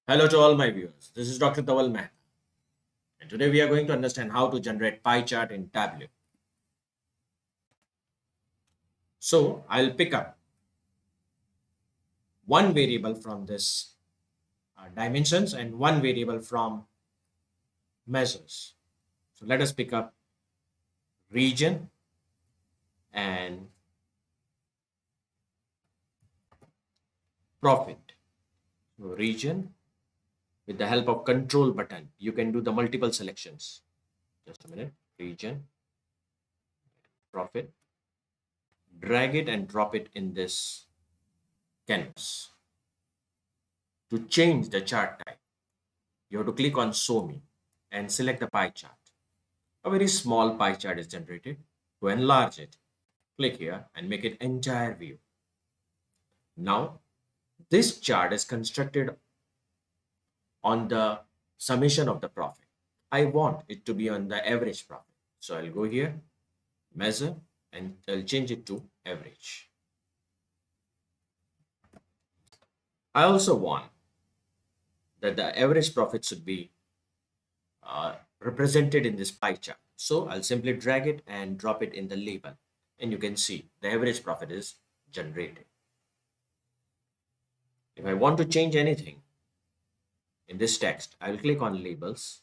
Hello to all my viewers. This is Dr. Dhaval Maheta. And today we are going to understand how to generate pie chart in Tableau. So I'll pick up one variable from this dimensions and one variable from measures. So let us pick up region and profit. So region, with the help of control button, you can do the multiple selections. Just a minute. Region, profit, drag it and drop it in this canvas. To change the chart type, you have to click on Show Me and select the pie chart. A very small pie chart is generated. To enlarge it, click here and make it entire view. Now, this chart is constructed on the summation of the profit. I want it to be on the average profit. So I'll go here, measure, and I'll change it to average. I also want that the average profit should be represented in this pie chart. So I'll simply drag it and drop it in the label. And you can see the average profit is generated. If I want to change anything in this text, I will click on labels.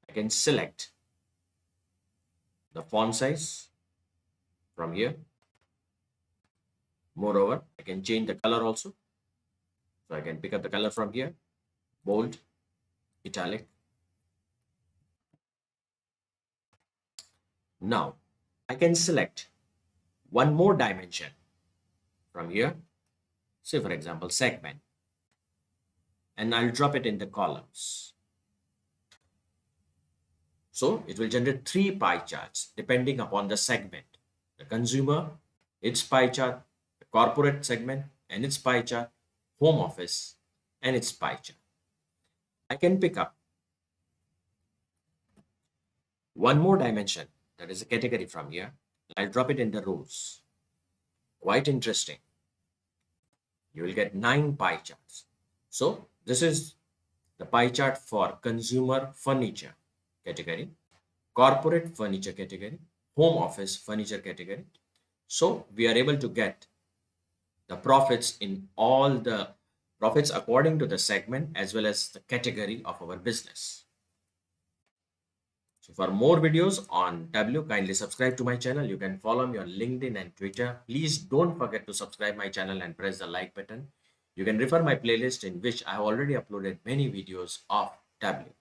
I can select the font size from here. Moreover, I can change the color also. So I can pick up the color from here, bold, italic. Now I can select one more dimension from here, say for example segment, and I'll drop it in the columns. So it will generate three pie charts depending upon the segment: the consumer, its pie chart, the corporate segment and its pie chart, home office and its pie chart. I can pick up one more dimension, that is a category from here. I'll drop it in the rows. Quite interesting. You will get 9 pie charts. So this is the pie chart for consumer furniture category, corporate furniture category, home office furniture category. So we are able to get the profits in all the profits according to the segment as well as the category of our business. So for more videos on Tableau, kindly subscribe to my channel. You can follow me on LinkedIn and Twitter. Please don't forget to subscribe my channel and press the like button. You can refer my playlist in which I have already uploaded many videos of Tableau.